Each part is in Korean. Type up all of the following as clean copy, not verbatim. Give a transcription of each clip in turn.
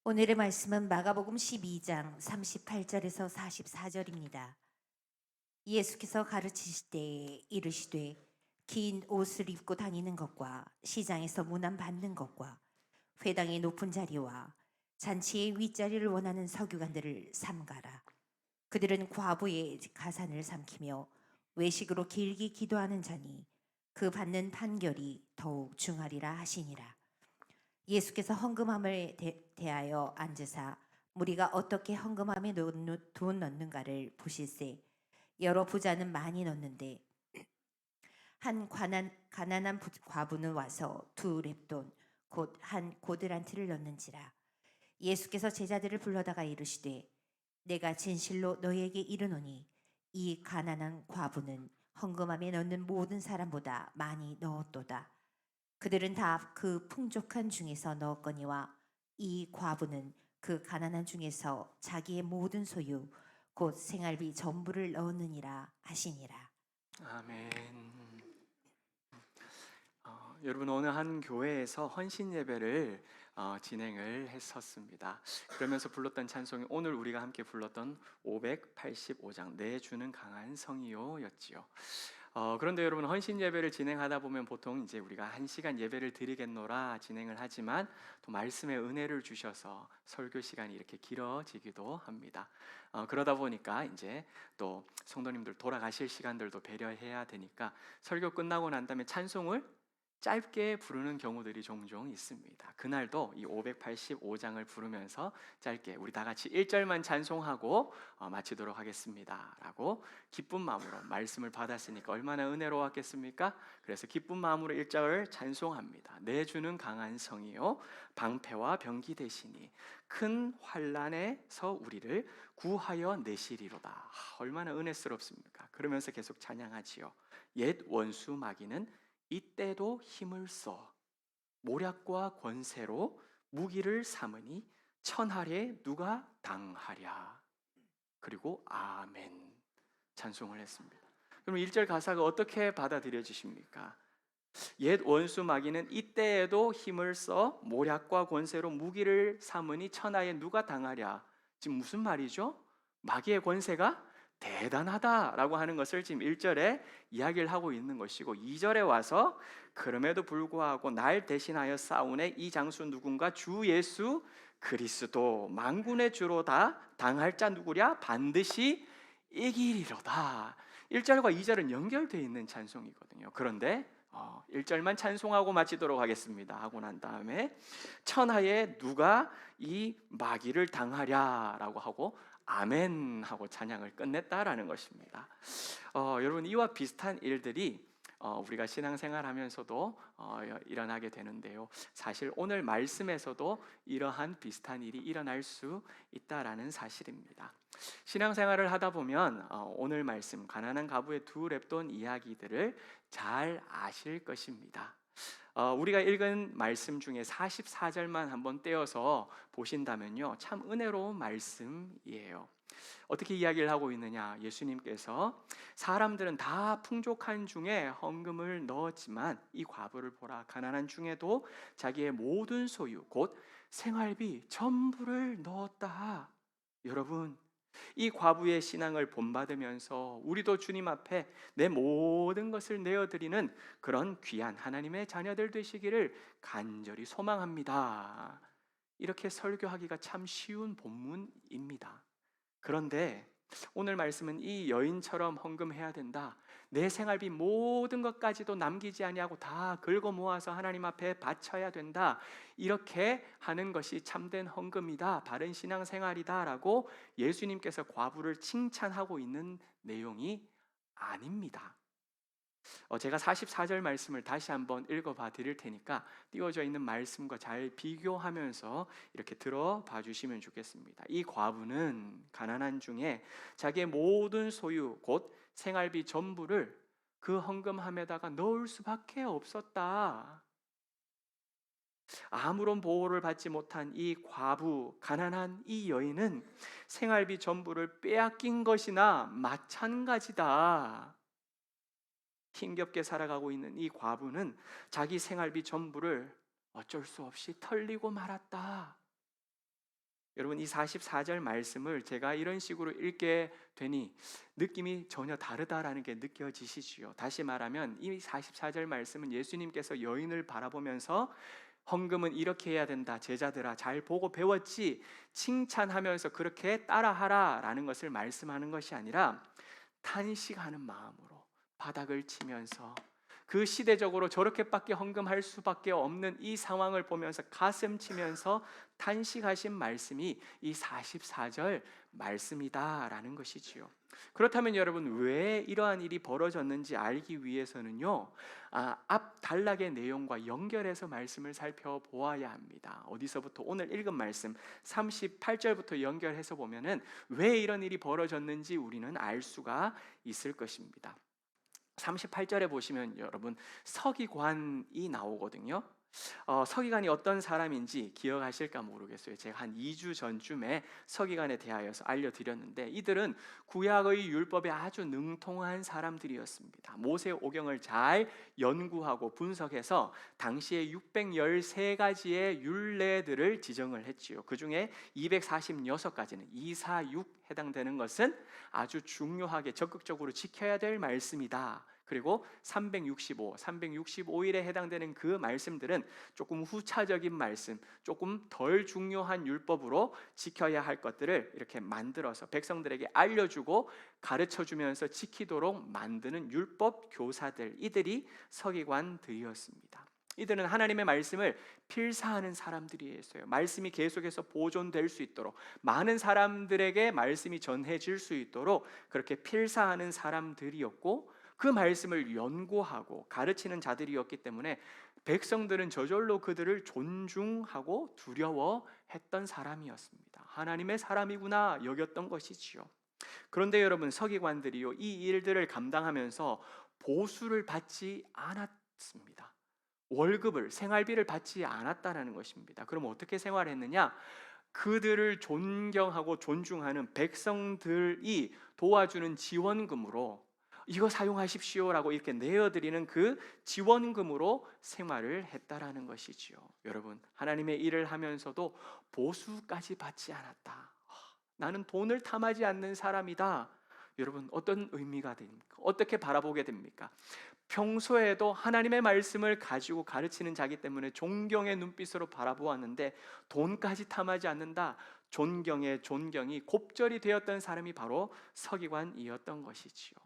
오늘의 말씀은 마가복음 12장 38절에서 44절입니다. 예수께서 가르치실 때에 이르시되 긴 옷을 입고 다니는 것과 시장에서 문안 받는 것과 회당의 높은 자리와 잔치의 윗자리를 원하는 서기관들을 삼가라. 그들은 과부의 가산을 삼키며 외식으로 길게 기도하는 자니 그 받는 판결이 더욱 중하리라 하시니라. 예수께서 헌금함을 대하여 앉으사 무리가 어떻게 헌금함에 돈 넣는가를 보실세. 여러 부자는 많이 넣는데 한 가난한 과부는 와서 두 렙돈 곧 한 고드란트를 넣는지라. 예수께서 제자들을 불러다가 이르시되 내가 진실로 너희에게 이르노니 이 가난한 과부는 헌금함에 넣는 모든 사람보다 많이 넣었도다. 그들은 다 그 풍족한 중에서 넣었거니와 이 과부는 그 가난한 중에서 자기의 모든 소유 곧 생활비 전부를 넣었느니라 하시니라. 아멘. 여러분, 오늘 한 교회에서 헌신 예배를 진행을 했었습니다. 그러면서 불렀던 찬송이 오늘 우리가 함께 불렀던 585장 내 주는 강한 성이요였지요. 그런데 여러분, 헌신 예배를 진행하다 보면 보통 이제 우리가 1시간 예배를 드리겠노라 진행을 하지만 또 말씀의 은혜를 주셔서 설교 시간이 이렇게 길어지기도 합니다. 그러다 보니까 이제 또 성도님들 돌아가실 시간들도 배려해야 되니까 설교 끝나고 난 다음에 찬송을 짧게 부르는 경우들이 종종 있습니다. 그날도 이 585장을 부르면서 짧게 우리 다 같이 1절만 찬송하고 마치도록 하겠습니다 라고 기쁜 마음으로 말씀을 받았으니까 얼마나 은혜로웠겠습니까? 그래서 기쁜 마음으로 1절을 찬송합니다. 내 주는 강한 성이요 방패와 병기 되시니 큰 환난에서 우리를 구하여 내시리로다. 얼마나 은혜스럽습니까? 그러면서 계속 찬양하지요. 옛 원수 마귀는 이때도 힘을 써 모략과 권세로 무기를 삼으니 천하에 누가 당하랴. 그리고 아멘 찬송을 했습니다. 그럼 1절 가사가 어떻게 받아들여지십니까? 옛 원수 마귀는 이때에도 힘을 써 모략과 권세로 무기를 삼으니 천하에 누가 당하랴. 지금 무슨 말이죠? 마귀의 권세가 대단하다라고 하는 것을 지금 1절에 이야기를 하고 있는 것이고 2절에 와서 그럼에도 불구하고 날 대신하여 싸우네 이 장수 누군가 주 예수 그리스도 만군의 주로 다 당할 자 누구랴 반드시 이기리로다. 1절과 2절은 연결되어 있는 찬송이거든요. 그런데 1절만 찬송하고 마치도록 하겠습니다 하고 난 다음에 천하에 누가 이 마귀를 당하랴라고 하고 아멘 하고 찬양을 끝냈다라는 것입니다. 여러분, 이와 비슷한 일들이 우리가 신앙생활 하면서도 일어나게 되는데요. 사실 오늘 말씀에서도 이러한 비슷한 일이 일어날 수 있다라는 사실입니다. 신앙생활을 하다 보면 오늘 말씀 가난한 가부의 두 렙돈 이야기들을 잘 아실 것입니다. 우리가 읽은 말씀 중에 44절만 한번 떼어서 보신다면요, 참 은혜로운 말씀이에요. 어떻게 이야기를 하고 있느냐? 예수님께서 사람들은 다 풍족한 중에 헌금을 넣었지만 이 과부를 보라, 가난한 중에도 자기의 모든 소유 곧 생활비 전부를 넣었다. 여러분, 이 과부의 신앙을 본받으면서 우리도 주님 앞에 내 모든 것을 내어드리는 그런 귀한 하나님의 자녀들 되시기를 간절히 소망합니다. 이렇게 설교하기가 참 쉬운 본문입니다. 그런데 오늘 말씀은 이 여인처럼 헌금해야 된다. 내 생활비 모든 것까지도 남기지 아니하고 다 긁어 모아서 하나님 앞에 바쳐야 된다. 이렇게 하는 것이 참된 헌금이다. 바른 신앙생활이다라고 예수님께서 과부를 칭찬하고 있는 내용이 아닙니다. 제가 44절 말씀을 다시 한번 읽어봐 드릴 테니까 띄워져 있는 말씀과 잘 비교하면서 이렇게 들어봐 주시면 좋겠습니다. 이 과부는 가난한 중에 자기의 모든 소유 곧 생활비 전부를 그 헌금함에다가 넣을 수밖에 없었다. 아무런 보호를 받지 못한 이 과부, 가난한 이 여인은 생활비 전부를 빼앗긴 것이나 마찬가지다. 힘겹게 살아가고 있는 이 과부는 자기 생활비 전부를 어쩔 수 없이 털리고 말았다. 여러분, 이 44절 말씀을 제가 이런 식으로 읽게 되니 느낌이 전혀 다르다라는 게 느껴지시지요. 다시 말하면 이 44절 말씀은 예수님께서 여인을 바라보면서 헌금은 이렇게 해야 된다, 제자들아 잘 보고 배웠지, 칭찬하면서 그렇게 따라하라 라는 것을 말씀하는 것이 아니라 탄식하는 마음으로 바닥을 치면서 그 시대적으로 저렇게밖에 헌금할 수밖에 없는 이 상황을 보면서 가슴 치면서 탄식하신 말씀이 이 44절 말씀이다라는 것이지요. 그렇다면 여러분, 왜 이러한 일이 벌어졌는지 알기 위해서는요, 앞 단락의 내용과 연결해서 말씀을 살펴보아야 합니다. 어디서부터? 오늘 읽은 말씀 38절부터 연결해서 보면은 왜 이런 일이 벌어졌는지 우리는 알 수가 있을 것입니다. 38절에 보시면 여러분, 서기관이 나오거든요. 서기관이 어떤 사람인지 기억하실까 모르겠어요. 제가 한 2주 전쯤에 서기관에 대하여서 알려드렸는데, 이들은 구약의 율법에 아주 능통한 사람들이었습니다. 모세 오경을 잘 연구하고 분석해서 당시에 613가지의 율례들을 지정을 했지요. 그 중에 246가지는 246 해당되는 것은 아주 중요하게 적극적으로 지켜야 될 말씀이다. 그리고 365일에 해당되는 그 말씀들은 조금 후차적인 말씀, 조금 덜 중요한 율법으로 지켜야 할 것들을 이렇게 만들어서 백성들에게 알려주고 가르쳐주면서 지키도록 만드는 율법 교사들, 이들이 서기관들이었습니다. 이들은 하나님의 말씀을 필사하는 사람들이었어요. 말씀이 계속해서 보존될 수 있도록, 많은 사람들에게 말씀이 전해질 수 있도록 그렇게 필사하는 사람들이었고, 그 말씀을 연구하고 가르치는 자들이었기 때문에 백성들은 저절로 그들을 존중하고 두려워했던 사람이었습니다. 하나님의 사람이구나 여겼던 것이지요. 그런데 여러분, 서기관들이요, 이 일들을 감당하면서 보수를 받지 않았습니다. 월급을, 생활비를 받지 않았다는 것입니다. 그럼 어떻게 생활했느냐? 그들을 존경하고 존중하는 백성들이 도와주는 지원금으로 이거 사용하십시오라고 이렇게 내어드리는 그 지원금으로 생활을 했다라는 것이지요. 여러분, 하나님의 일을 하면서도 보수까지 받지 않았다. 나는 돈을 탐하지 않는 사람이다. 여러분, 어떤 의미가 됩니까? 어떻게 바라보게 됩니까? 평소에도 하나님의 말씀을 가지고 가르치는 자기 때문에 존경의 눈빛으로 바라보았는데 돈까지 탐하지 않는다. 존경의 존경이 곱절이 되었던 사람이 바로 서기관이었던 것이지요.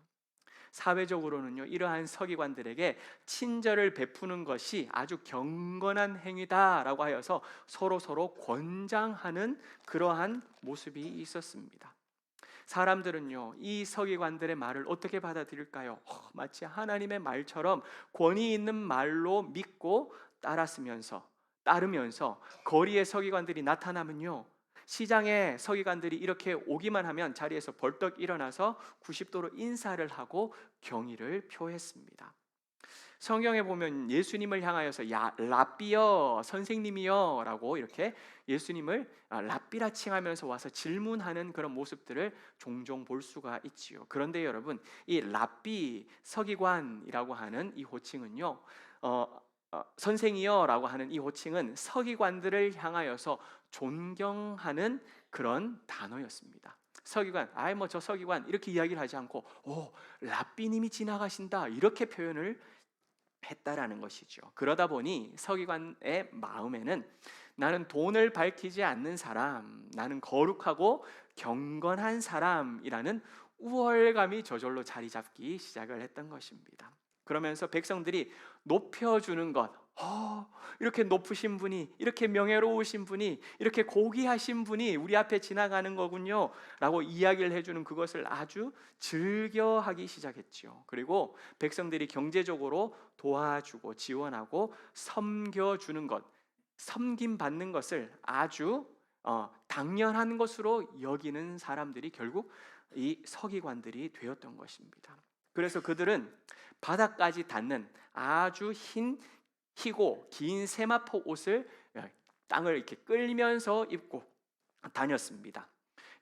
사회적으로는요, 이러한 서기관들에게 친절을 베푸는 것이 아주 경건한 행위다라고 하여서 서로 권장하는 그러한 모습이 있었습니다. 사람들은요, 이 서기관들의 말을 어떻게 받아들일까요? 마치 하나님의 말처럼 권위 있는 말로 믿고 따르면서 거리에 서기관들이 나타나면요, 시장에 서기관들이 이렇게 오기만 하면 자리에서 벌떡 일어나서 90도로 인사를 하고 경의를 표했습니다. 성경에 보면 예수님을 향하여서 야 랍비여, 선생님이여 라고 이렇게 예수님을 랍비라 칭하면서 와서 질문하는 그런 모습들을 종종 볼 수가 있지요. 그런데 여러분, 이 랍비, 서기관이라고 하는 이 호칭은요, 선생이여 라고 하는 이 호칭은 서기관들을 향하여서 존경하는 그런 단어였습니다. 서기관, 저 서기관 이렇게 이야기를 하지 않고 랍비님이 지나가신다 이렇게 표현을 했다라는 것이죠. 그러다 보니 서기관의 마음에는 나는 돈을 밝히지 않는 사람, 나는 거룩하고 경건한 사람이라는 우월감이 저절로 자리 잡기 시작을 했던 것입니다. 그러면서 백성들이 높여주는 것, 이렇게 높으신 분이, 이렇게 명예로우신 분이, 이렇게 고귀하신 분이 우리 앞에 지나가는 거군요 라고 이야기를 해주는 그것을 아주 즐겨하기 시작했죠. 그리고 백성들이 경제적으로 도와주고 지원하고 섬겨주는 것, 섬김받는 것을 아주 당연한 것으로 여기는 사람들이 결국 이 서기관들이 되었던 것입니다. 그래서 그들은 바닥까지 닿는 아주 희고 긴 세마포 옷을 땅을 이렇게 끌면서 입고 다녔습니다.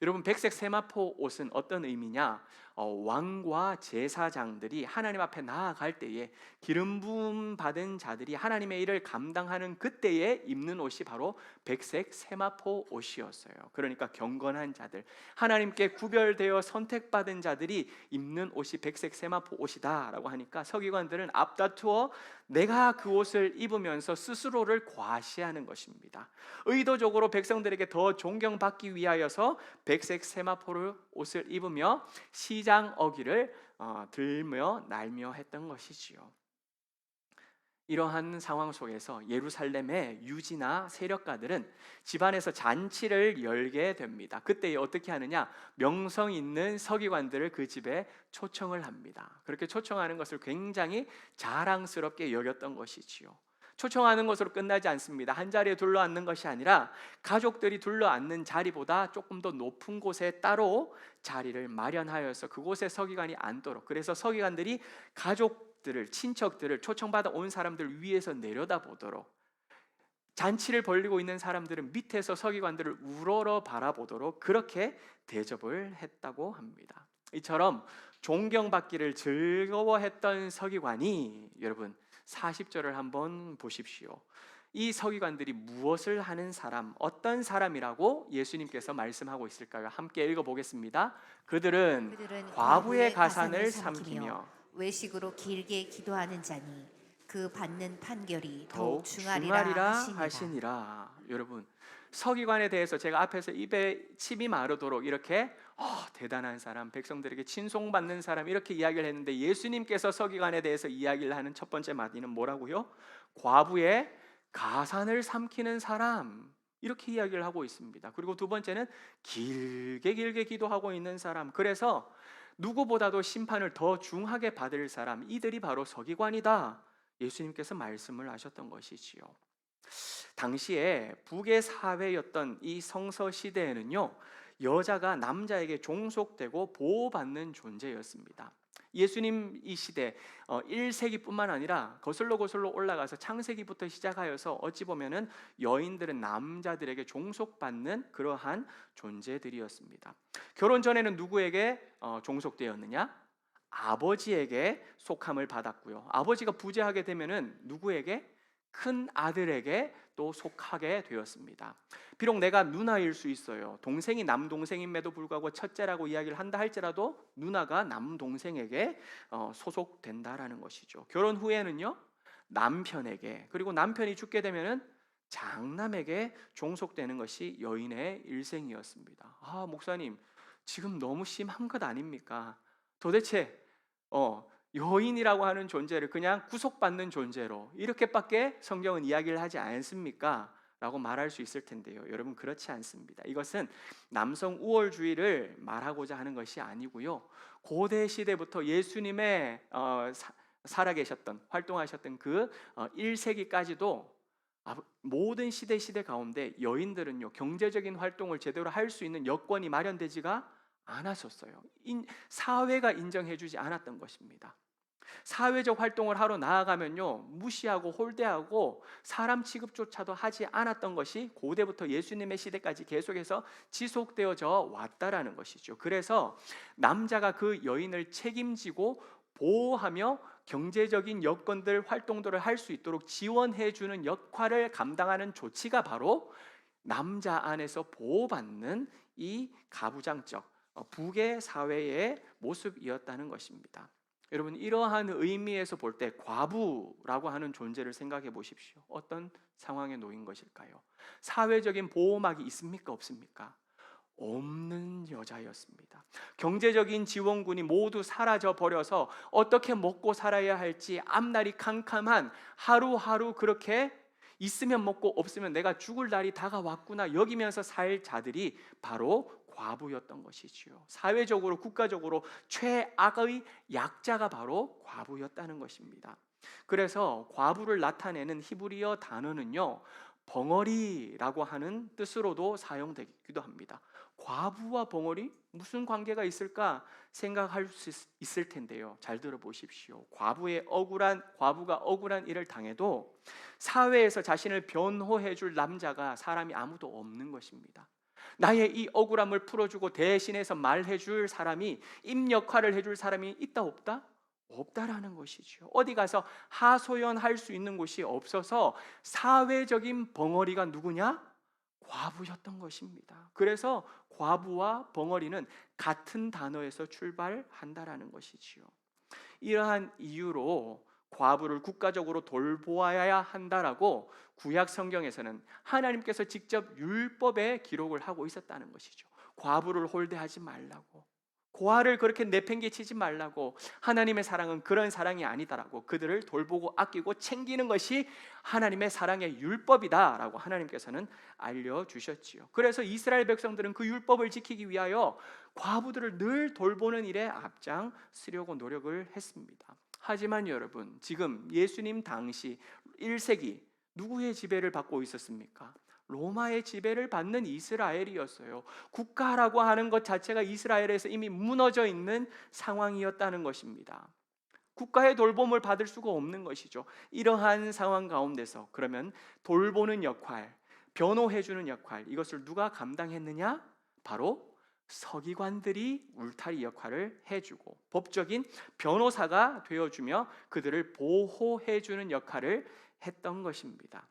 여러분, 백색 세마포 옷은 어떤 의미냐? 왕과 제사장들이 하나님 앞에 나아갈 때에 기름 부음 받은 자들이 하나님의 일을 감당하는 그때에 입는 옷이 바로 백색 세마포 옷이었어요. 그러니까 경건한 자들, 하나님께 구별되어 선택받은 자들이 입는 옷이 백색 세마포 옷이다라고 하니까 서기관들은 앞다투어 내가 그 옷을 입으면서 스스로를 과시하는 것입니다. 의도적으로 백성들에게 더 존경받기 위하여서 백색 세마포를 옷을 입으며 시장 어기를 들며 날며 했던 것이지요. 이러한 상황 속에서 예루살렘의 유지나 세력가들은 집안에서 잔치를 열게 됩니다. 그때 어떻게 하느냐? 명성 있는 서기관들을 그 집에 초청을 합니다. 그렇게 초청하는 것을 굉장히 자랑스럽게 여겼던 것이지요. 초청하는 것으로 끝나지 않습니다. 한 자리에 둘러앉는 것이 아니라 가족들이 둘러앉는 자리보다 조금 더 높은 곳에 따로 자리를 마련하여서 그곳에 서기관이 앉도록, 그래서 서기관들이 가족들을, 친척들을, 초청받아 온 사람들 위에서 내려다보도록, 잔치를 벌이고 있는 사람들은 밑에서 서기관들을 우러러 바라보도록 그렇게 대접을 했다고 합니다. 이처럼 존경받기를 즐거워했던 서기관이, 여러분 40절을 한번 보십시오. 이 서기관들이 무엇을 하는 사람, 어떤 사람이라고 예수님께서 말씀하고 있을까요? 함께 읽어보겠습니다. 그들은 과부의 가산을 삼키며 외식으로 길게 기도하는 자니 그 받는 판결이 더욱 더욱 중하리라 중하리라 하시니라. 하시니라. 여러분, 서기관에 대해서 제가 앞에서 입에 침이 마르도록 이렇게 대단한 사람, 백성들에게 친송받는 사람 이렇게 이야기를 했는데, 예수님께서 서기관에 대해서 이야기를 하는 첫 번째 마디는 뭐라고요? 과부의 가산을 삼키는 사람, 이렇게 이야기를 하고 있습니다. 그리고 두 번째는 길게 기도하고 있는 사람. 그래서 누구보다도 심판을 더 중하게 받을 사람, 이들이 바로 서기관이다, 예수님께서 말씀을 하셨던 것이지요. 당시에 북의 사회였던 이 성서 시대에는요, 여자가 남자에게 종속되고 보호받는 존재였습니다. 예수님 이 시대 1세기뿐만 아니라 거슬러 올라가서 창세기부터 시작하여서 어찌 보면은 여인들은 남자들에게 종속받는 그러한 존재들이었습니다. 결혼 전에는 누구에게 종속되었느냐? 아버지에게 속함을 받았고요. 아버지가 부재하게 되면은 누구에게? 큰 아들에게 또 속하게 되었습니다. 비록 내가 누나일 수 있어요. 동생이 남동생임에도 불구하고 첫째라고 이야기를 한다 할지라도 누나가 남동생에게 소속된다라는 것이죠. 결혼 후에는요, 남편에게, 그리고 남편이 죽게 되면은 장남에게 종속되는 것이 여인의 일생이었습니다. 목사님, 지금 너무 심한 것 아닙니까? 도대체 여인이라고 하는 존재를 그냥 구속받는 존재로 이렇게밖에 성경은 이야기를 하지 않습니까? 라고 말할 수 있을 텐데요. 여러분, 그렇지 않습니다. 이것은 남성 우월주의를 말하고자 하는 것이 아니고요, 고대 시대부터 예수님의 살아계셨던, 활동하셨던 그 1세기까지도 모든 시대 가운데 여인들은요, 경제적인 활동을 제대로 할 수 있는 여건이 마련되지가 않았었어요. 사회가 인정해주지 않았던 것입니다. 사회적 활동을 하러 나아가면요, 무시하고 홀대하고 사람 취급조차도 하지 않았던 것이 고대부터 예수님의 시대까지 계속해서 지속되어져 왔다라는 것이죠. 그래서 남자가 그 여인을 책임지고 보호하며 경제적인 여건들, 활동들을 할 수 있도록 지원해주는 역할을 감당하는 조치가 바로 남자 안에서 보호받는 이 가부장적 북의 사회의 모습이었다는 것입니다. 여러분, 이러한 의미에서 볼 때 과부라고 하는 존재를 생각해 보십시오. 어떤 상황에 놓인 것일까요? 사회적인 보호막이 있습니까? 없습니까? 없는 여자였습니다. 경제적인 지원군이 모두 사라져 버려서 어떻게 먹고 살아야 할지 앞날이 캄캄한 하루하루, 그렇게 있으면 먹고 없으면 내가 죽을 날이 다가왔구나 여기면서 살 자들이 바로 과부였던 것이지요. 사회적으로, 국가적으로 최악의 약자가 바로 과부였다는 것입니다. 그래서 과부를 나타내는 히브리어 단어는요, 벙어리라고 하는 뜻으로도 사용되기도 합니다. 과부와 벙어리, 무슨 관계가 있을까 생각할 수 있을 텐데요, 잘 들어보십시오. 과부가 억울한 일을 당해도 사회에서 자신을 변호해 줄 남자가, 사람이 아무도 없는 것입니다. 나의 이 억울함을 풀어주고 대신해서 말해줄 사람이, 입 역할을 해줄 사람이 있다 없다? 없다라는 것이죠. 어디 가서 하소연할 수 있는 곳이 없어서 사회적인 벙어리가 누구냐? 과부였던 것입니다. 그래서 과부와 벙어리는 같은 단어에서 출발한다라는 것이지요. 이러한 이유로 과부를 국가적으로 돌보아야 한다라고 구약 성경에서는 하나님께서 직접 율법에 기록을 하고 있었다는 것이죠. 과부를 홀대하지 말라고, 고아를 그렇게 내팽개치지 말라고, 하나님의 사랑은 그런 사랑이 아니다라고, 그들을 돌보고 아끼고 챙기는 것이 하나님의 사랑의 율법이다라고 하나님께서는 알려주셨지요. 그래서 이스라엘 백성들은 그 율법을 지키기 위하여 과부들을 늘 돌보는 일에 앞장서려고 노력을 했습니다. 하지만 여러분, 지금 예수님 당시 1세기 누구의 지배를 받고 있었습니까? 로마의 지배를 받는 이스라엘이었어요. 국가라고 하는 것 자체가 이스라엘에서 이미 무너져 있는 상황이었다는 것입니다. 국가의 돌봄을 받을 수가 없는 것이죠. 이러한 상황 가운데서 그러면 돌보는 역할, 변호해주는 역할, 이것을 누가 감당했느냐? 바로 서기관들이 울타리 역할을 해주고 법적인 변호사가 되어주며 그들을 보호해주는 역할을 했던 것입니다.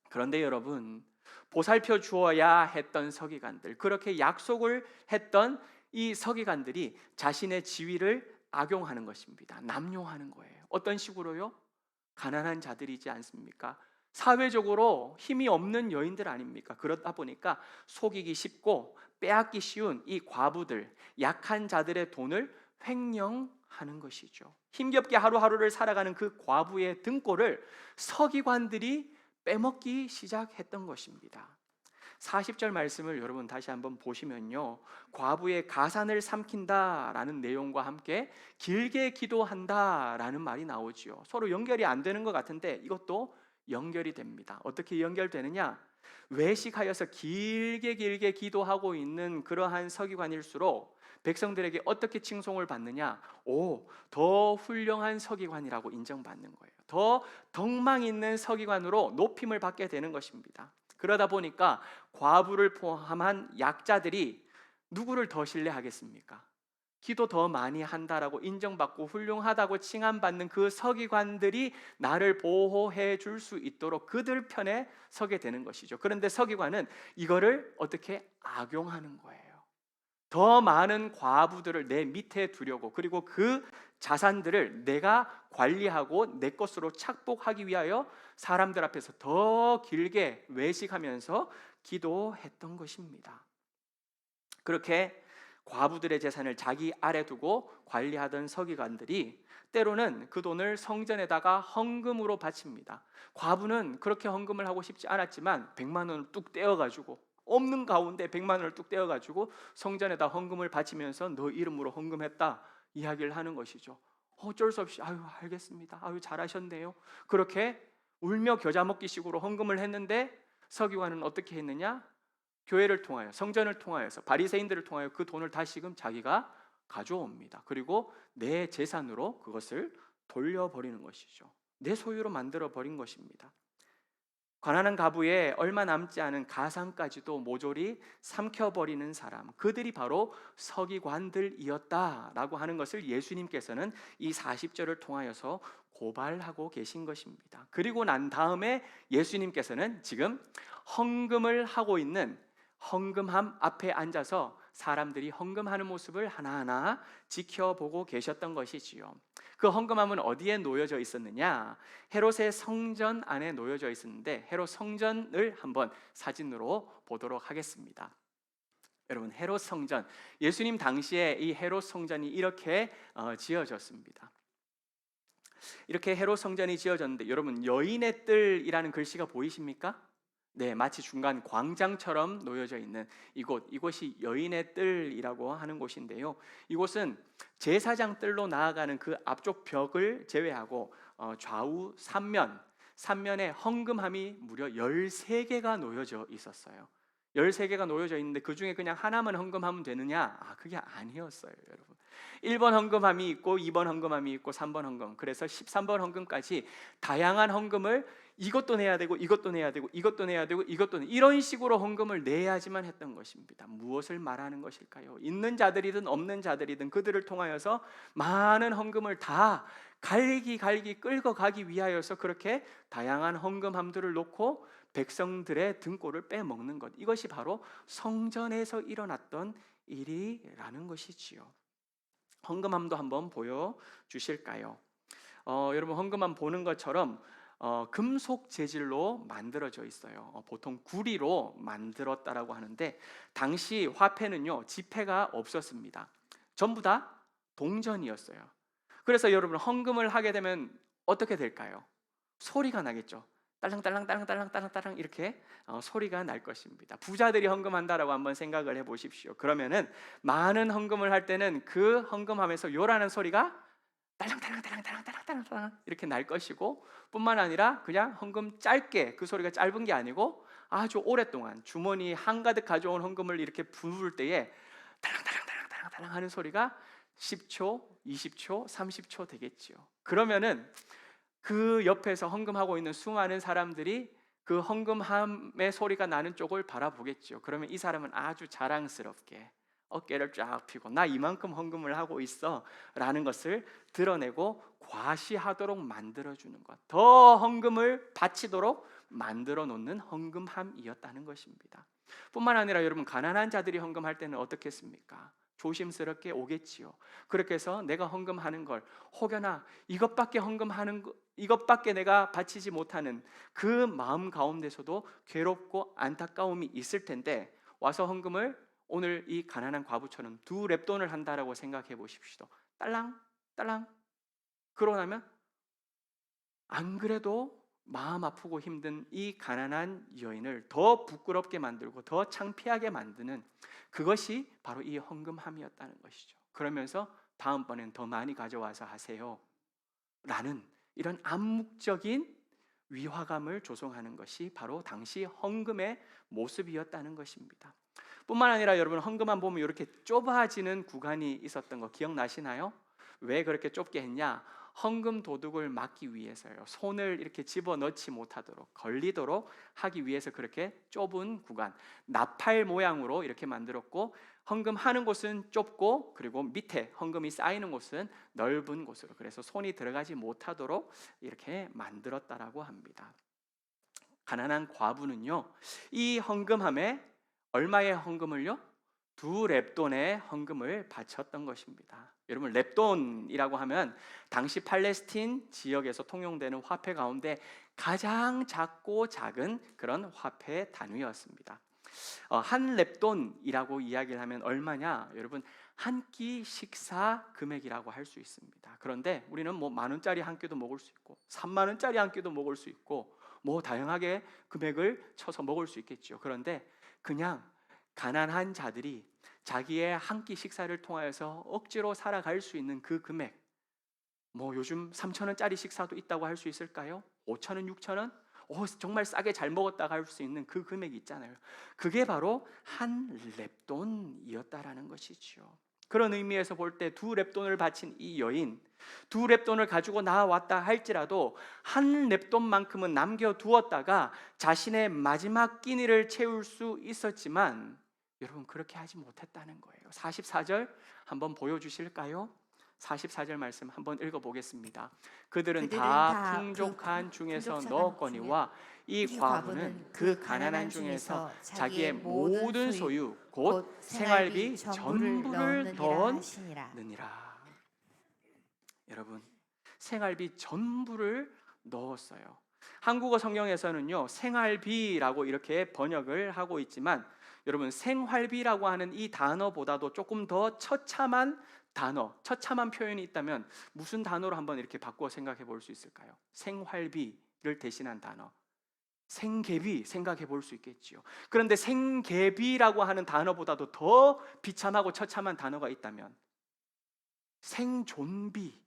그런데 여러분, 보살펴 주어야 했던 서기관들, 그렇게 약속을 했던 이 서기관들이 자신의 지위를 악용하는 것입니다. 남용하는 거예요. 어떤 식으로요? 가난한 자들이지 않습니까? 사회적으로 힘이 없는 여인들 아닙니까? 그러다 보니까 속이기 쉽고 빼앗기 쉬운 이 과부들, 약한 자들의 돈을 횡령하는 것이죠. 힘겹게 하루하루를 살아가는 그 과부의 등골을 서기관들이 빼먹기 시작했던 것입니다. 40절 말씀을 여러분 다시 한번 보시면요, 과부의 가산을 삼킨다라는 내용과 함께 길게 기도한다라는 말이 나오지요. 서로 연결이 안 되는 것 같은데 이것도 연결이 됩니다. 어떻게 연결되느냐? 외식하여서 길게 기도하고 있는 그러한 서기관일수록 백성들에게 어떻게 칭송을 받느냐? 더 훌륭한 서기관이라고 인정받는 거예요. 더 덕망 있는 서기관으로 높임을 받게 되는 것입니다. 그러다 보니까 과부를 포함한 약자들이 누구를 더 신뢰하겠습니까? 기도 더 많이 한다라고 인정받고 훌륭하다고 칭함받는 그 서기관들이 나를 보호해 줄 수 있도록 그들 편에 서게 되는 것이죠. 그런데 서기관은 이거를 어떻게 악용하는 거예요. 더 많은 과부들을 내 밑에 두려고, 그리고 그 자산들을 내가 관리하고 내 것으로 착복하기 위하여 사람들 앞에서 더 길게 외식하면서 기도했던 것입니다. 그렇게 과부들의 재산을 자기 아래 두고 관리하던 서기관들이 때로는 그 돈을 성전에다가 헌금으로 바칩니다. 과부는 그렇게 헌금을 하고 싶지 않았지만 100만 원을 뚝 떼어가지고, 없는 가운데 100만 원을 뚝 떼어가지고 성전에다 헌금을 바치면서 너 이름으로 헌금했다 이야기를 하는 것이죠. 어쩔 수 없이 아유 알겠습니다, 아유 잘하셨네요, 그렇게 울며 겨자 먹기 식으로 헌금을 했는데 서기관은 어떻게 했느냐? 교회를 통하여, 성전을 통하여서, 바리새인들을 통하여 그 돈을 다시금 자기가 가져옵니다. 그리고 내 재산으로 그것을 돌려버리는 것이죠. 내 소유로 만들어 버린 것입니다. 가난한 가부에 얼마 남지 않은 가상까지도 모조리 삼켜버리는 사람, 그들이 바로 서기관들이었다라고 하는 것을 예수님께서는 이 40절을 통하여서 고발하고 계신 것입니다. 그리고 난 다음에 예수님께서는 지금 헌금을 하고 있는 헌금함 앞에 앉아서 사람들이 헌금하는 모습을 하나하나 지켜보고 계셨던 것이지요. 그 헌금함은 어디에 놓여져 있었느냐? 헤롯의 성전 안에 놓여져 있었는데, 헤롯 성전을 한번 사진으로 보도록 하겠습니다. 여러분, 헤롯 성전, 예수님 당시에 이 헤롯 성전이 이렇게 지어졌습니다. 이렇게 헤롯 성전이 지어졌는데, 여러분 여인의 뜰이라는 글씨가 보이십니까? 네, 마치 중간 광장처럼 놓여져 있는 이곳이 여인의 뜰이라고 하는 곳인데요. 이곳은 제사장 뜰로 나아가는 그 앞쪽 벽을 제외하고 좌우 3면에 헌금함이 무려 13개가 놓여져 있었어요. 13개가 놓여져 있는데 그 중에 그냥 하나만 헌금하면 되느냐? 그게 아니었어요, 여러분. 1번 헌금함이 있고 2번 헌금함이 있고 3번 헌금, 그래서 13번 헌금까지 다양한 헌금을 이것도 내야 되고 이것도 내야 되고 이것도 내야 되고 이것도 이런 식으로 헌금을 내야지만 했던 것입니다. 무엇을 말하는 것일까요? 있는 자들이든 없는 자들이든 그들을 통하여서 많은 헌금을 다 갈기 끌고 가기 위하여서 그렇게 다양한 헌금함들을 놓고 백성들의 등골을 빼먹는 것, 이것이 바로 성전에서 일어났던 일이라는 것이지요. 헌금함도 한번 보여주실까요? 여러분, 헌금함 보는 것처럼 금속 재질로 만들어져 있어요. 보통 구리로 만들었다라고 하는데, 당시 화폐는요 지폐가 없었습니다. 전부 다 동전이었어요. 그래서 여러분, 헌금을 하게 되면 어떻게 될까요? 소리가 나겠죠. 딸랑딸랑 이렇게 소리가 날 것입니다. 부자들이 헌금한다라고 한번 생각을 해보십시오. 그러면은 많은 헌금을 할 때는 그 헌금함에서 요라는 소리가 딸랑딸랑 이렇게 날 것이고, 뿐만 아니라 그냥 헌금 짧게, 그 소리가 짧은 게 아니고 아주 오랫동안 주머니 한가득 가져온 헌금을 이렇게 부을 때에 딸랑딸랑 하는 소리가 10초, 20초, 30초 되겠지요. 그러면은 그 옆에서 헌금하고 있는 수많은 사람들이 그 헌금함의 소리가 나는 쪽을 바라보겠죠. 그러면 이 사람은 아주 자랑스럽게 어깨를 쫙 펴고 나 이만큼 헌금을 하고 있어 라는 것을 드러내고 과시하도록 만들어주는 것, 더 헌금을 바치도록 만들어 놓는 헌금함이었다는 것입니다. 뿐만 아니라 여러분, 가난한 자들이 헌금할 때는 어떻겠습니까? 조심스럽게 오겠지요. 그렇게 해서 내가 헌금하는 걸 혹여나 이것밖에 내가 바치지 못하는 그 마음 가운데서도 괴롭고 안타까움이 있을 텐데, 와서 헌금을 오늘 이 가난한 과부처럼 2렙돈을 한다라고 생각해 보십시오. 딸랑 그러고 나면 안 그래도 마음 아프고 힘든 이 가난한 여인을 더 부끄럽게 만들고 더 창피하게 만드는, 그것이 바로 이 헌금함이었다는 것이죠. 그러면서 다음번엔 더 많이 가져와서 하세요 라는 이런 암묵적인 위화감을 조성하는 것이 바로 당시 헌금의 모습이었다는 것입니다. 뿐만 아니라 여러분, 헌금함 보면 이렇게 좁아지는 구간이 있었던 거 기억나시나요? 왜 그렇게 좁게 했냐? 헌금 도둑을 막기 위해서요. 손을 이렇게 집어넣지 못하도록, 걸리도록 하기 위해서 그렇게 좁은 구간, 나팔 모양으로 이렇게 만들었고, 헌금하는 곳은 좁고, 그리고 밑에 헌금이 쌓이는 곳은 넓은 곳으로, 그래서 손이 들어가지 못하도록 이렇게 만들었다라고 합니다. 가난한 과부는요, 이 헌금함에 얼마의 헌금을요? 2렙돈의 헌금을 바쳤던 것입니다. 여러분, 렙돈이라고 하면 당시 팔레스틴 지역에서 통용되는 화폐 가운데 가장 작고 작은 그런 화폐 단위였습니다. 한 렙돈이라고 이야기를 하면 얼마냐? 여러분, 한 끼 식사 금액이라고 할 수 있습니다. 그런데 우리는 뭐 10,000원짜리 한 끼도 먹을 수 있고 30,000원짜리 한 끼도 먹을 수 있고 뭐 다양하게 금액을 쳐서 먹을 수 있겠죠. 그런데 그냥 가난한 자들이 자기의 한 끼 식사를 통하여서 억지로 살아갈 수 있는 그 금액, 뭐 요즘 3,000원짜리 식사도 있다고 할 수 있을까요? 5,000원, 6,000원? 정말 싸게 잘 먹었다가 할 수 있는 그 금액이 있잖아요. 그게 바로 한 렙돈이었다라는 것이죠. 그런 의미에서 볼 때 2렙돈을 바친 이 여인, 2렙돈을 가지고 나왔다 할지라도 한 렙돈만큼은 남겨두었다가 자신의 마지막 끼니를 채울 수 있었지만, 여러분, 그렇게 하지 못했다는 거예요. 44절 한번 보여주실까요? 44절 말씀 한번 읽어보겠습니다. 그들은 다 풍족한 중에서 넣었거니와 이 과부는 그 가난한 중에서 자기의 모든 소유 곧 생활비 전부를 넣었느니라. 여러분, 생활비 전부를 넣었어요. 한국어 성경에서는요, 생활비라고 이렇게 번역을 하고 있지만, 여러분, 생활비라고 하는 이 단어보다도 조금 더 처참한 단어, 처참한 표현이 있다면 무슨 단어로 한번 이렇게 바꾸어 생각해 볼 수 있을까요? 생활비를 대신한 단어, 생계비 생각해 볼 수 있겠지요. 그런데 생계비라고 하는 단어보다도 더 비참하고 처참한 단어가 있다면 생존비.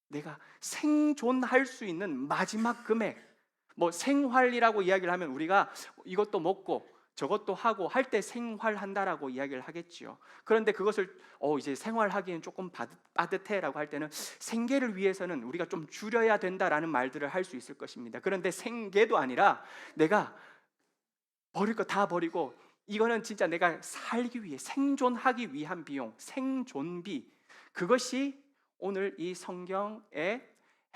내가 생존할 수 있는 마지막 금액, 뭐 생활이라고 이야기를 하면 우리가 이것도 먹고 저것도 하고 할 때 생활한다라고 이야기를 하겠지요. 그런데 그것을 이제 생활하기엔 조금 빠듯해라고 할 때는 생계를 위해서는 우리가 좀 줄여야 된다라는 말들을 할 수 있을 것입니다. 그런데 생계도 아니라 내가 버릴 거 다 버리고 이거는 진짜 내가 살기 위해 생존하기 위한 비용, 생존비, 그것이 오늘 이 성경의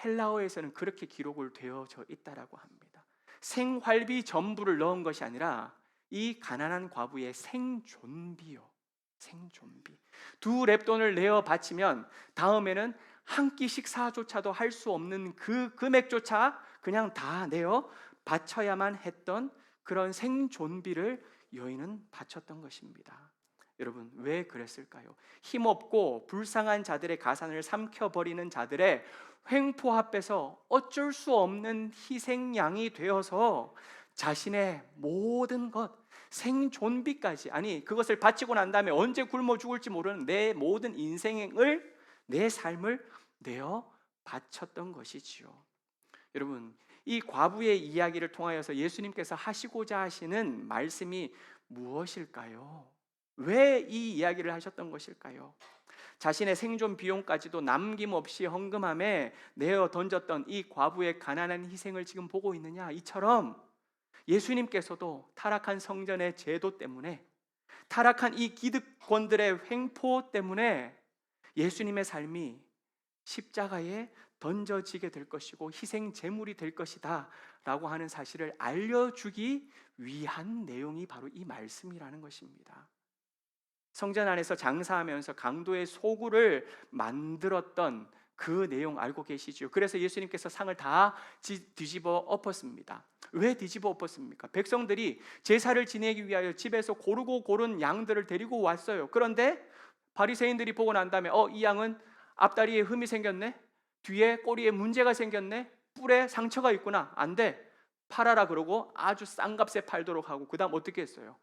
헬라어에서는 그렇게 기록을 되어져 있다라고 합니다. 생활비 전부를 넣은 것이 아니라 이 가난한 과부의 생존비요, 생존비. 2렙돈을 내어 바치면 다음에는 한 끼 식사조차도 할 수 없는 그 금액조차 그냥 다 내어 바쳐야만 했던 그런 생존비를 여인은 바쳤던 것입니다. 여러분, 왜 그랬을까요? 힘없고 불쌍한 자들의 가산을 삼켜버리는 자들의 횡포 앞에서 어쩔 수 없는 희생양이 되어서 자신의 모든 것, 생존비까지, 아니 그것을 바치고 난 다음에 언제 굶어 죽을지 모르는 내 모든 인생을, 내 삶을 내어 바쳤던 것이지요. 여러분, 이 과부의 이야기를 통하여서 예수님께서 하시고자 하시는 말씀이 무엇일까요? 왜 이 이야기를 하셨던 것일까요? 자신의 생존 비용까지도 남김없이 헌금함에 내어 던졌던 이 과부의 가난한 희생을 지금 보고 있느냐? 이처럼 예수님께서도 타락한 성전의 제도 때문에, 타락한 이 기득권들의 횡포 때문에 예수님의 삶이 십자가에 던져지게 될 것이고 희생 제물이 될 것이다 라고 하는 사실을 알려주기 위한 내용이 바로 이 말씀이라는 것입니다. 성전 안에서 장사하면서 강도의 소굴을 만들었던 그 내용 알고 계시죠? 그래서 예수님께서 상을 다 뒤집어 엎었습니다. 왜 뒤집어 엎었습니까? 백성들이 제사를 지내기 위하여 집에서 고르고 고른 양들을 데리고 왔어요. 그런데 바리새인들이 보고 난 다음에 이 양은 앞다리에 흠이 생겼네, 뒤에 꼬리에 문제가 생겼네, 뿔에 상처가 있구나, 안 돼, 팔아라 그러고 아주 싼 값에 팔도록 하고, 그 다음 어떻게 했어요?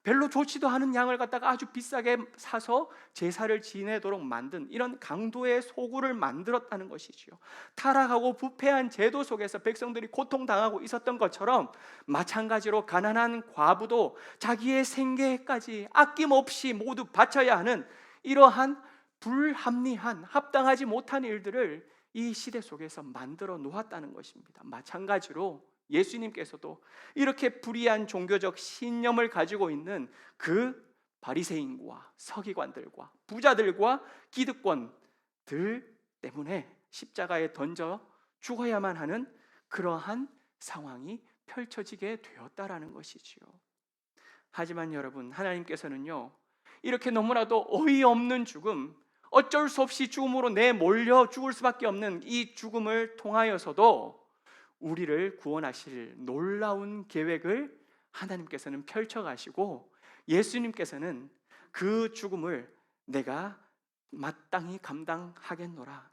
별로 좋지도 않은 양을 갖다가 아주 비싸게 사서 제사를 지내도록 만든 이런 강도의 소굴을 만들었다는 것이지요. 타락하고 부패한 제도 속에서 백성들이 고통당하고 있었던 것처럼 마찬가지로 가난한 과부도 자기의 생계까지 아낌없이 모두 바쳐야 하는 이러한 불합리한, 합당하지 못한 일들을 이 시대 속에서 만들어 놓았다는 것입니다. 마찬가지로 예수님께서도 이렇게 불의한 종교적 신념을 가지고 있는 그 바리새인과 서기관들과 부자들과 기득권들 때문에 십자가에 던져 죽어야만 하는 그러한 상황이 펼쳐지게 되었다라는 것이지요. 하지만 여러분, 하나님께서는요, 이렇게 너무나도 어이없는 죽음, 어쩔 수 없이 죽음으로 내몰려 죽을 수밖에 없는 이 죽음을 통하여서도 우리를 구원하실 놀라운 계획을 하나님께서는 펼쳐가시고, 예수님께서는 그 죽음을 내가 마땅히 감당하겠노라,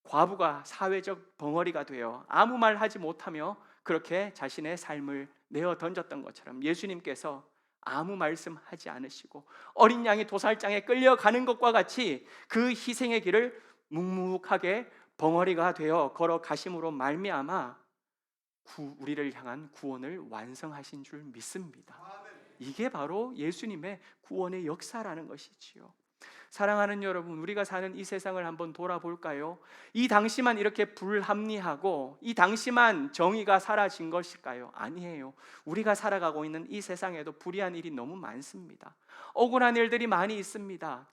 과부가 사회적 벙어리가 되어 아무 말 하지 못하며 그렇게 자신의 삶을 내어 던졌던 것처럼 예수님께서 아무 말씀하지 않으시고 어린 양이 도살장에 끌려가는 것과 같이 그 희생의 길을 묵묵하게 벙어리가 되어 걸어가심으로 말미암아 우리를 향한 구원을 완성하신 줄 믿습니다. 이게 바로 예수님의 구원의 역사라는 것이지요. 사랑하는 여러분, 우리가 사는 이 세상을 한번 돌아볼까요? 이 당시만 이렇게 불합리하고 이 당시만 정의가 사라진 것일까요? 아니에요. 우리가 살아가고 있는 이 세상에도 불의한 일이 너무 많습니다. 억울한 일들이 많이 있습니다.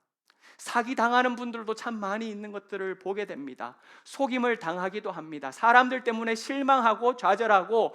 사기 당하는 분들도 참 많이 있는 것들을 보게 됩니다. 속임을 당하기도 합니다. 사람들 때문에 실망하고 좌절하고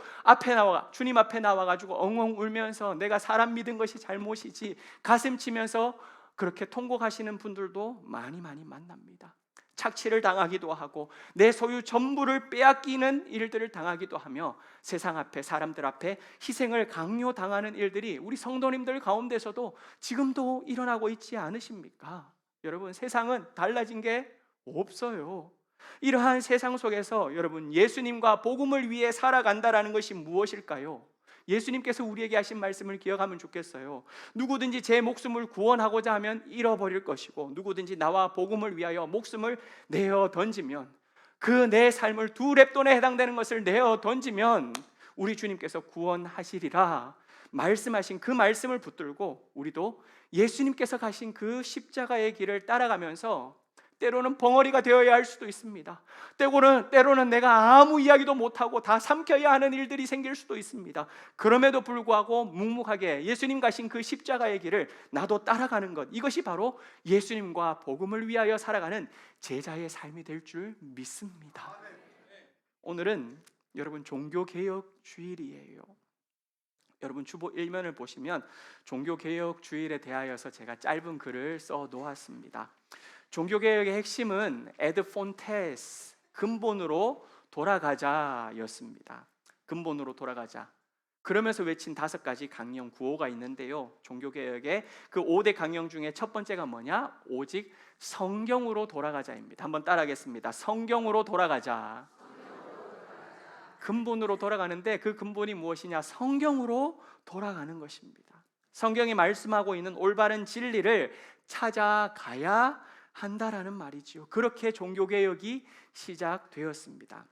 주님 앞에 나와가지고 엉엉 울면서 내가 사람 믿은 것이 잘못이지 가슴 치면서 그렇게 통곡하시는 분들도 많이 만납니다. 착취를 당하기도 하고 내 소유 전부를 빼앗기는 일들을 당하기도 하며 세상 앞에, 사람들 앞에 희생을 강요당하는 일들이 우리 성도님들 가운데서도 지금도 일어나고 있지 않으십니까? 여러분, 세상은 달라진 게 없어요. 이러한 세상 속에서 여러분, 예수님과 복음을 위해 살아간다라는 것이 무엇일까요? 예수님께서 우리에게 하신 말씀을 기억하면 좋겠어요. 누구든지 제 목숨을 구원하고자 하면 잃어버릴 것이고 누구든지 나와 복음을 위하여 목숨을 내어 던지면, 그 내 삶을 2렙돈에 해당되는 것을 내어 던지면 우리 주님께서 구원하시리라 말씀하신 그 말씀을 붙들고 우리도 예수님께서 가신 그 십자가의 길을 따라가면서 때로는 벙어리가 되어야 할 수도 있습니다. 때로는 내가 아무 이야기도 못하고 다 삼켜야 하는 일들이 생길 수도 있습니다. 그럼에도 불구하고 묵묵하게 예수님 가신 그 십자가의 길을 나도 따라가는 것, 이것이 바로 예수님과 복음을 위하여 살아가는 제자의 삶이 될 줄 믿습니다. 오늘은 여러분 종교개혁 주일이에요. 여러분 주보 1면을 보시면 종교개혁 주일에 대하여서 제가 짧은 글을 써 놓았습니다. 종교개혁의 핵심은 에드 폰테스, 근본으로 돌아가자였습니다. 근본으로 돌아가자. 그러면서 외친 5가지 강령 구호가 있는데요. 종교개혁의 그 5대 강령 중에 첫 번째가 뭐냐? 오직 성경으로 돌아가자입니다. 한번 따라하겠습니다. 성경으로 돌아가자. 근본으로 돌아가는데 그 근본이 무엇이냐? 성경으로 돌아가는 것입니다. 성경이 말씀하고 있는 올바른 진리를 찾아가야 한다라는 말이지요. 그렇게 종교개혁이 시작되었습니다.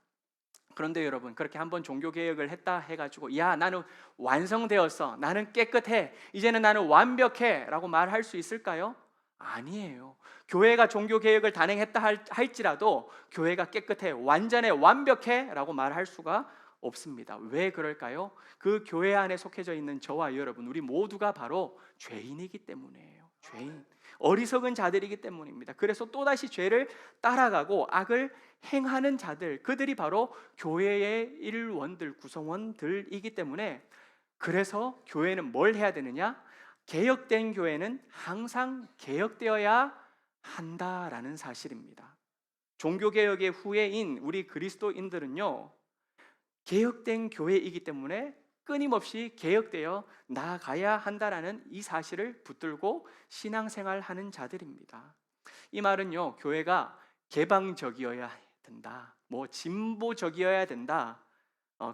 그런데 여러분, 그렇게 한번 종교개혁을 했다 해가지고 야, 나는 완성되었어, 나는 깨끗해, 이제는 나는 완벽해 라고 말할 수 있을까요? 아니에요. 교회가 종교개혁을 단행했다 할지라도 교회가 깨끗해, 완전해, 완벽해 라고 말할 수가 없습니다. 왜 그럴까요? 그 교회 안에 속해져 있는 저와 여러분, 우리 모두가 바로 죄인이기 때문이에요. 죄인, 어리석은 자들이기 때문입니다. 그래서 또다시 죄를 따라가고 악을 행하는 자들, 그들이 바로 교회의 일원들, 구성원들이기 때문에, 그래서 교회는 뭘 해야 되느냐? 개혁된 교회는 항상 개혁되어야 한다라는 사실입니다. 종교개혁의 후예인 우리 그리스도인들은요, 개혁된 교회이기 때문에 끊임없이 개혁되어 나아가야 한다라는 이 사실을 붙들고 신앙생활하는 자들입니다. 이 말은요, 교회가 개방적이어야 된다, 진보적이어야 된다,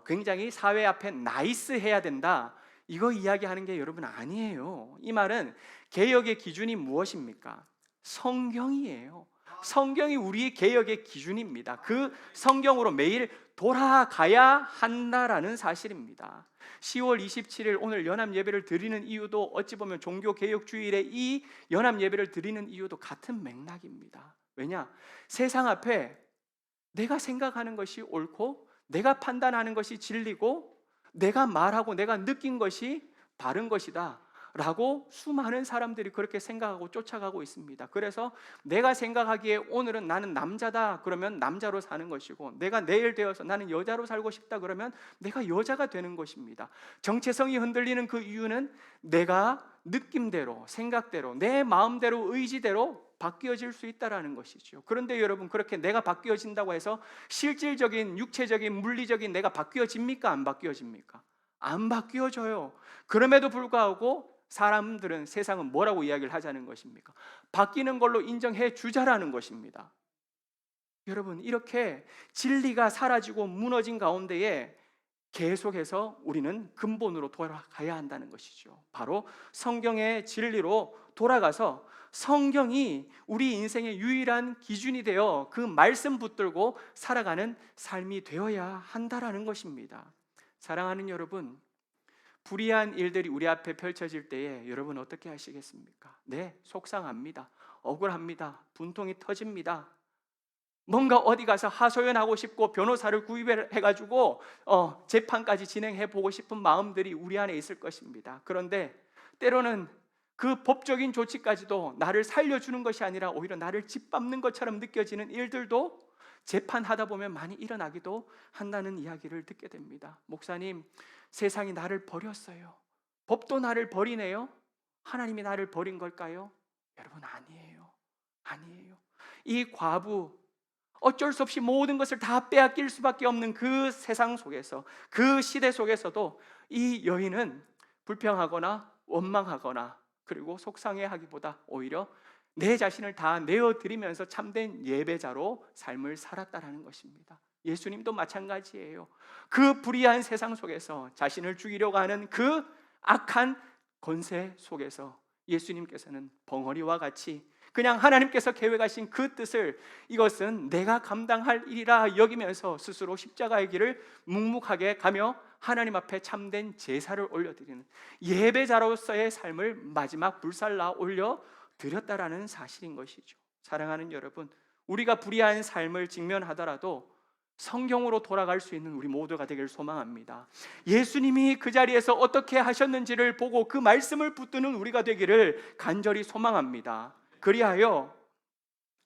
굉장히 사회 앞에 나이스해야 된다, 이거 이야기하는 게 여러분 아니에요. 이 말은 개혁의 기준이 무엇입니까? 성경이에요. 성경이 우리의 개혁의 기준입니다. 그 성경으로 매일 돌아가야 한다라는 사실입니다. 10월 27일 오늘 연합 예배를 드리는 이유도 어찌 보면 종교개혁주일에 이 연합 예배를 드리는 이유도 같은 맥락입니다. 왜냐? 세상 앞에 내가 생각하는 것이 옳고 내가 판단하는 것이 진리고 내가 말하고 내가 느낀 것이 바른 것이다 라고 수많은 사람들이 그렇게 생각하고 쫓아가고 있습니다. 그래서 내가 생각하기에 오늘은 나는 남자다 그러면 남자로 사는 것이고, 내가 내일 되어서 나는 여자로 살고 싶다 그러면 내가 여자가 되는 것입니다. 정체성이 흔들리는 그 이유는 내가 느낌대로, 생각대로, 내 마음대로, 의지대로 바뀌어질 수 있다는 것이죠. 그런데 여러분, 그렇게 내가 바뀌어진다고 해서 실질적인, 육체적인, 물리적인 내가 바뀌어집니까? 안 바뀌어집니까? 안 바뀌어져요. 그럼에도 불구하고 사람들은, 세상은 뭐라고 이야기를 하자는 것입니까? 바뀌는 걸로 인정해 주자라는 것입니다. 여러분, 이렇게 진리가 사라지고 무너진 가운데에 계속해서 우리는 근본으로 돌아가야 한다는 것이죠. 바로 성경의 진리로 돌아가서 성경이 우리 인생의 유일한 기준이 되어 그 말씀 붙들고 살아가는 삶이 되어야 한다라는 것입니다. 사랑하는 여러분, 불의한 일들이 우리 앞에 펼쳐질 때에 여러분 어떻게 하시겠습니까? 네, 속상합니다. 억울합니다. 분통이 터집니다. 뭔가 어디 가서 하소연하고 싶고 변호사를 구입해가지고 재판까지 진행해 보고 싶은 마음들이 우리 안에 있을 것입니다. 그런데 때로는 그 법적인 조치까지도 나를 살려주는 것이 아니라 오히려 나를 짓밟는 것처럼 느껴지는 일들도 재판하다 보면 많이 일어나기도 한다는 이야기를 듣게 됩니다. 목사님, 세상이 나를 버렸어요. 법도 나를 버리네요. 하나님이 나를 버린 걸까요? 여러분, 아니에요. 아니에요. 이 과부, 어쩔 수 없이 모든 것을 다 빼앗길 수밖에 없는 그 세상 속에서, 그 시대 속에서도 이 여인은 불평하거나 원망하거나 그리고 속상해하기보다 오히려 내 자신을 다 내어드리면서 참된 예배자로 삶을 살았다라는 것입니다. 예수님도 마찬가지예요. 그 불의한 세상 속에서 자신을 죽이려고 하는 그 악한 권세 속에서 예수님께서는 벙어리와 같이 그냥 하나님께서 계획하신 그 뜻을, 이것은 내가 감당할 일이라 여기면서 스스로 십자가의 길을 묵묵하게 가며 하나님 앞에 참된 제사를 올려드리는 예배자로서의 삶을 마지막 불살라 올려드렸다라는 사실인 것이죠. 사랑하는 여러분, 우리가 불의한 삶을 직면하더라도 성경으로 돌아갈 수 있는 우리 모두가 되길 소망합니다. 예수님이 그 자리에서 어떻게 하셨는지를 보고 그 말씀을 붙드는 우리가 되기를 간절히 소망합니다. 그리하여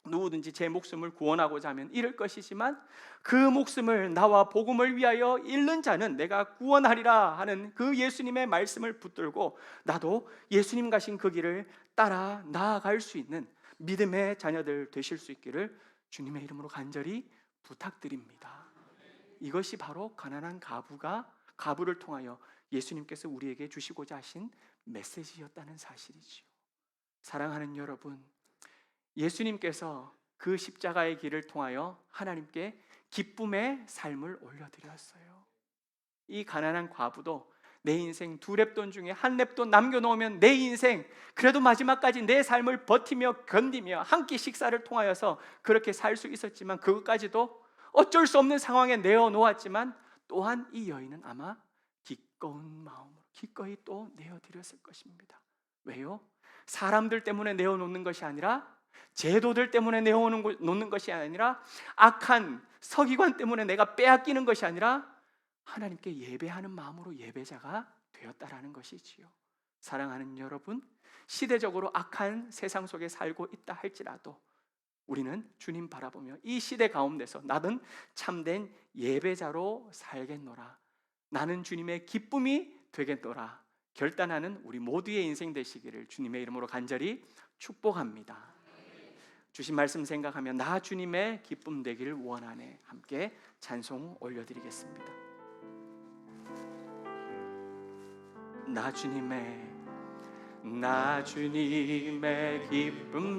누구든지 제 목숨을 구원하고자 하면 잃을 것이지만 그 목숨을 나와 복음을 위하여 잃는 자는 내가 구원하리라 하는 그 예수님의 말씀을 붙들고 나도 예수님 가신 그 길을 따라 나아갈 수 있는 믿음의 자녀들 되실 수 있기를 주님의 이름으로 간절히 부탁드립니다. 이것이 바로 가난한 가부를 통하여 예수님께서 우리에게 주시고자 하신 메시지였다는 사실이지요. 사랑하는 여러분, 예수님께서 그 십자가의 길을 통하여 하나님께 기쁨의 삶을 올려드렸어요. 이 가난한 과부도 내 인생 2렙돈 중에 1렙돈 남겨놓으면 내 인생 그래도 마지막까지 내 삶을 버티며 견디며 한 끼 식사를 통하여서 그렇게 살 수 있었지만 그것까지도 어쩔 수 없는 상황에 내어놓았지만 또한 이 여인은 아마 기꺼운 마음으로 기꺼이 또 내어드렸을 것입니다. 왜요? 사람들 때문에 내어놓는 것이 아니라, 제도들 때문에 내어놓는 것이 아니라, 악한 서기관 때문에 내가 빼앗기는 것이 아니라 하나님께 예배하는 마음으로 예배자가 되었다라는 것이지요. 사랑하는 여러분, 시대적으로 악한 세상 속에 살고 있다 할지라도 우리는 주님 바라보며 이 시대 가운데서 나는 참된 예배자로 살겠노라, 나는 주님의 기쁨이 되겠노라 결단하는 우리 모두의 인생 되시기를 주님의 이름으로 간절히 축복합니다. 주신 말씀 생각하며 나 주님의 기쁨 되기를 원하네 함께 찬송 올려드리겠습니다. 나 주님의 기쁨